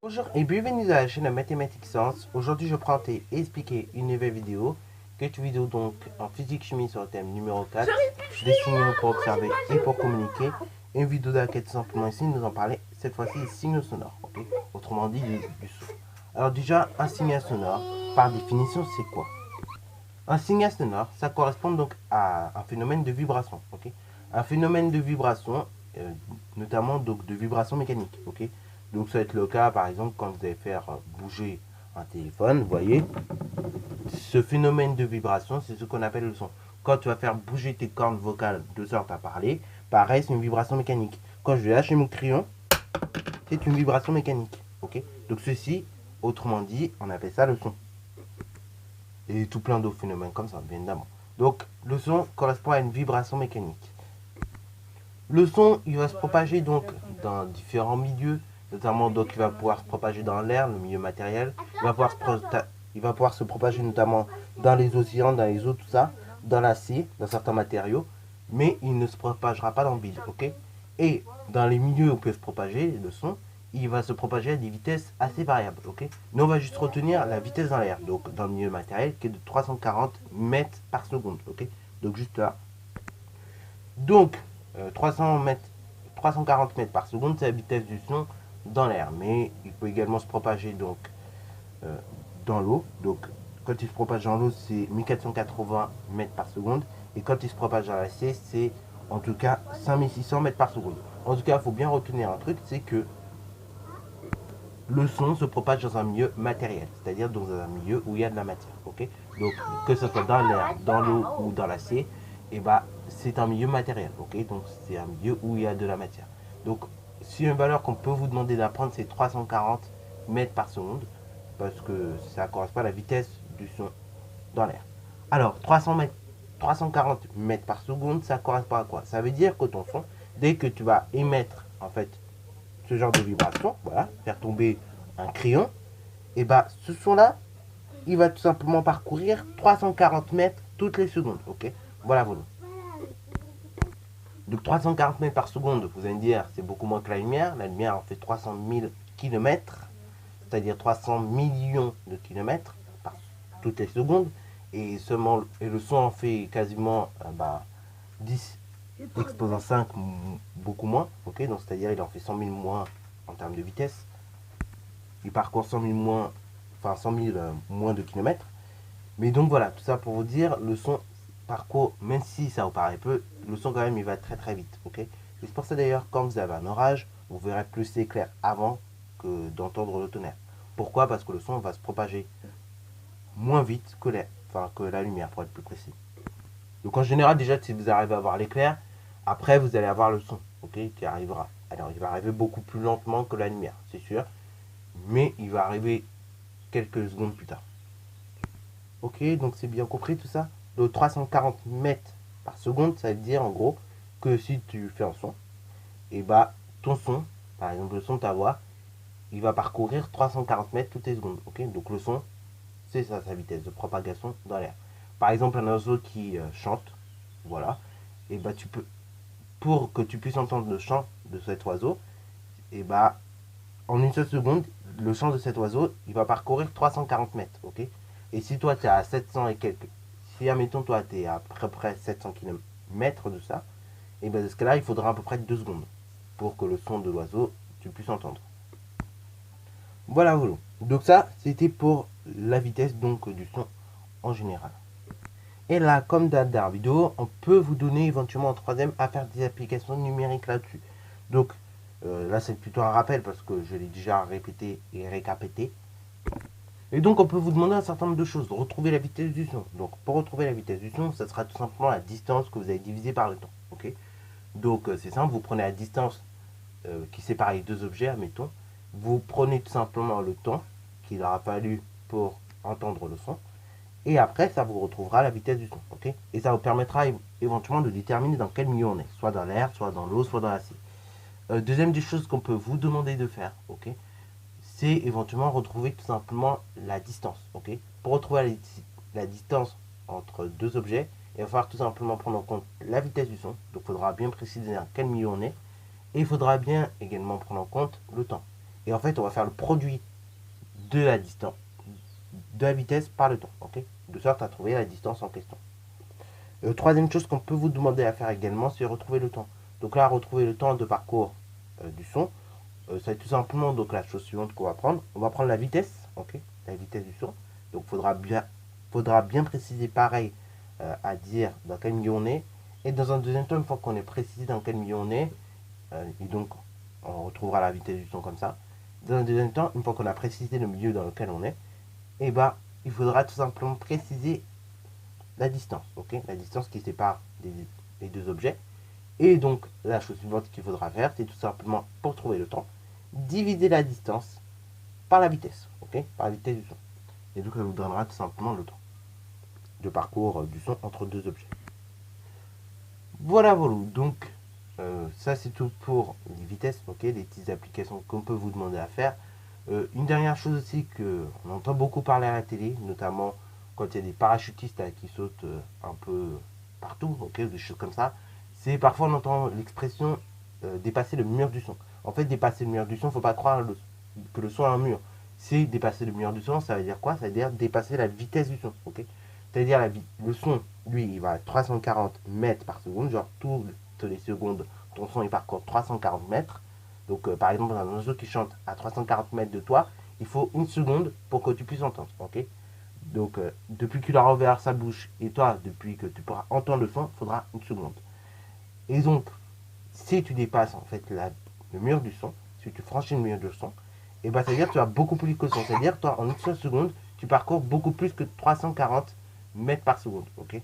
Bonjour et bienvenue à la chaîne Mathématiques Science. Aujourd'hui, je prends et expliquer une nouvelle vidéo. Cette vidéo donc en physique-chimie sur le thème numéro 4, destiné pour observer et pour communiquer. Une vidéo dans laquelle tout simplement ici nous en parler cette fois-ci des signaux sonores, ok. Autrement dit du son. Alors déjà, un signal sonore, par définition, c'est quoi? Un signal sonore, ça correspond donc à un phénomène de vibration, ok. Un phénomène de vibration, notamment donc de vibration mécanique, ok. Donc ça va être le cas par exemple quand vous allez faire bouger un téléphone, vous voyez. Ce phénomène de vibration, c'est ce qu'on appelle le son. Quand tu vas faire bouger tes cordes vocales de sorte à parler, pareil, c'est une vibration mécanique. Quand je vais lâcher mon crayon, c'est une vibration mécanique, ok. Donc ceci, autrement dit, on appelle ça le son. Et tout plein d'autres phénomènes comme ça, bien évidemment. Donc le son correspond à une vibration mécanique. Le son, il va se propager donc dans différents milieux, notamment donc il va pouvoir se propager dans l'air, le milieu matériel. Il va pouvoir se propager notamment dans les océans, dans les eaux, tout ça, dans l'acier, dans certains matériaux, mais il ne se propagera pas dans le vide, ok. Et dans les milieux où peut se propager le son, il va se propager à des vitesses assez variables, ok. Mais on va juste retenir la vitesse dans l'air, donc dans le milieu matériel, qui est de 340 mètres par seconde, ok. Donc juste là. Donc, 340 mètres par seconde, c'est la vitesse du son dans l'air. Mais il peut également se propager donc dans l'eau. Donc, quand il se propage dans l'eau, c'est 1480 mètres par seconde. Et quand il se propage dans l'acier, c'est en tout cas 5600 mètres par seconde. En tout cas, il faut bien retenir un truc, c'est que le son se propage dans un milieu matériel, c'est-à-dire dans un milieu où il y a de la matière. Ok. Donc, que ce soit dans l'air, dans l'eau ou dans l'acier, et bah, c'est un milieu matériel. Ok. Donc, c'est un milieu où il y a de la matière. Donc, si une valeur qu'on peut vous demander d'apprendre, c'est 340 mètres par seconde, parce que ça correspond à la vitesse du son dans l'air. Alors, 340 mètres par seconde, ça correspond à quoi? Ça veut dire que ton son, dès que tu vas émettre, en fait, ce genre de vibration, voilà, faire tomber un crayon, et bah ce son-là, il va tout simplement parcourir 340 mètres toutes les secondes, ok. Voilà, voilà. Donc 340 mètres par seconde, vous allez me dire, c'est beaucoup moins que la lumière. La lumière en fait 300 000 km, c'est-à-dire 300 millions de kilomètres par toutes les secondes. Et le son en fait quasiment 10 exposant 5, beaucoup moins, ok. Donc c'est-à-dire il en fait 100 000 moins en termes de vitesse. Il parcourt 100 000 moins, enfin 100 000 moins de kilomètres. Mais donc voilà, tout ça pour vous dire, le son parcourt, même si ça vous paraît peu, le son quand même il va très très vite, ok. C'est pour ça d'ailleurs, quand vous avez un orage, vous verrez plus l'éclair avant que d'entendre le tonnerre. Pourquoi? Parce que le son va se propager moins vite que l'air, enfin que la lumière pour être plus précis. Donc en général, déjà si vous arrivez à voir l'éclair, après vous allez avoir le son, ok, qui arrivera. Alors il va arriver beaucoup plus lentement que la lumière, c'est sûr, mais il va arriver quelques secondes plus tard. Ok, donc c'est bien compris tout ça. Le 340 mètres par seconde, ça veut dire en gros que si tu fais un son, et bah ton son, par exemple le son de ta voix, il va parcourir 340 mètres toutes les secondes. Ok, donc le son, c'est ça sa vitesse de propagation dans l'air. Par exemple un oiseau qui chante, voilà, et bah tu peux, pour que tu puisses entendre le chant de cet oiseau, et bah en une seule seconde, le chant de cet oiseau, il va parcourir 340 mètres, ok. Et si toi, tu es à 700 et quelques, si admettons, toi, tu es à peu près 700 km de ça, et bien dans ce cas-là, il faudra à peu près 2 secondes pour que le son de l'oiseau, tu puisses entendre. Voilà, voilà. Donc ça, c'était pour la vitesse donc du son en général. Et là, comme dans la vidéo, on peut vous donner éventuellement en troisième à faire des applications numériques là-dessus. Donc là, c'est plutôt un rappel parce que je l'ai déjà répété et récapité. Et donc, on peut vous demander un certain nombre de choses. Retrouver la vitesse du son. Donc, pour retrouver la vitesse du son, ça sera tout simplement la distance que vous avez divisée par le temps. Ok. Donc, c'est simple. Vous prenez la distance qui sépare les deux objets, admettons. Vous prenez tout simplement le temps qu'il aura fallu pour entendre le son. Et après, ça vous retrouvera la vitesse du son. Ok. Et ça vous permettra éventuellement de déterminer dans quel milieu on est. Soit dans l'air, soit dans l'eau, soit dans l'acier. Deuxième des choses qu'on peut vous demander de faire. Ok. C'est éventuellement retrouver tout simplement la distance. Ok. Pour retrouver la distance entre deux objets, il va falloir tout simplement prendre en compte la vitesse du son. Donc il faudra bien préciser à quel milieu on est. Et il faudra bien également prendre en compte le temps. Et en fait, on va faire le produit de la distance, de la vitesse par le temps, ok? De sorte à trouver la distance en question. Troisième chose qu'on peut vous demander à faire également, c'est retrouver le temps. Donc là, retrouver le temps de parcours du son, ça va être tout simplement donc la chose suivante qu'on va prendre. On va prendre la vitesse, ok? La vitesse du son. Donc faudra bien préciser pareil à dire dans quel milieu on est. Et dans un deuxième temps, une fois qu'on est précisé dans quel milieu on est, et donc on retrouvera la vitesse du son comme ça. Dans un deuxième temps, une fois qu'on a précisé le milieu dans lequel on est, et ben il faudra tout simplement préciser la distance, ok? La distance qui sépare les deux objets. Et donc la chose suivante qu'il faudra faire, c'est tout simplement pour trouver le temps, diviser la distance par la vitesse, ok? Par la vitesse du son. Et donc ça nous donnera tout simplement le temps de parcours du son entre deux objets. Voilà, voilà. Donc ça c'est tout pour les vitesses, ok, les petites applications qu'on peut vous demander à faire. Une dernière chose aussi que on entend beaucoup parler à la télé, notamment quand il y a des parachutistes qui sautent un peu partout, ok, des choses comme ça, c'est parfois on entend l'expression dépasser le mur du son. En fait, dépasser le mur du son, faut pas croire que le son a un mur. C'est dépasser le mur du son, ça veut dire quoi? Ça veut dire dépasser la vitesse du son, ok? C'est-à-dire le son, lui, il va à 340 mètres par seconde, genre toutes les secondes, ton son il parcourt 340 mètres. Donc par exemple, un oiseau qui chante à 340 mètres de toi, il faut une seconde pour que tu puisses entendre, ok? Donc depuis qu'il aura ouvert sa bouche et toi, depuis que tu pourras entendre le son, il faudra une seconde. Et donc, si tu dépasses en fait le mur du son, si tu franchis le mur du son, et ben ça veut dire que tu vas beaucoup plus que le son. C'est-à-dire toi, en une seule seconde, tu parcours beaucoup plus que 340 mètres par seconde, ok?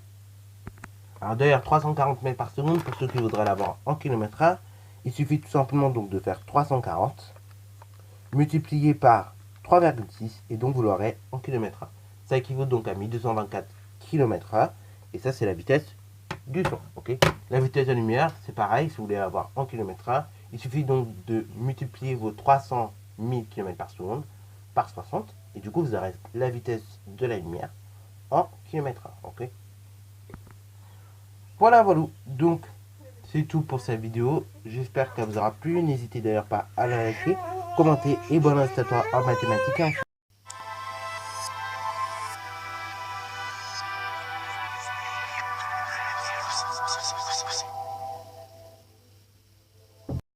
Alors d'ailleurs, 340 mètres par seconde, pour ceux qui voudraient l'avoir en km/h, il suffit tout simplement donc de faire 340 multiplié par 3,6 et donc vous l'aurez en km/h. Ça équivaut donc à 1224 km/h et ça c'est la vitesse du son, ok? La vitesse de la lumière, c'est pareil, si vous voulez l'avoir en km/h, il suffit donc de multiplier vos 300 000 km par seconde par 60 et du coup vous aurez la vitesse de la lumière en km/h, ok? Voilà, voilà. Donc, c'est tout pour cette vidéo. J'espère qu'elle vous aura plu. N'hésitez d'ailleurs pas à la liker, commenter et bonne reste à toi en mathématiques.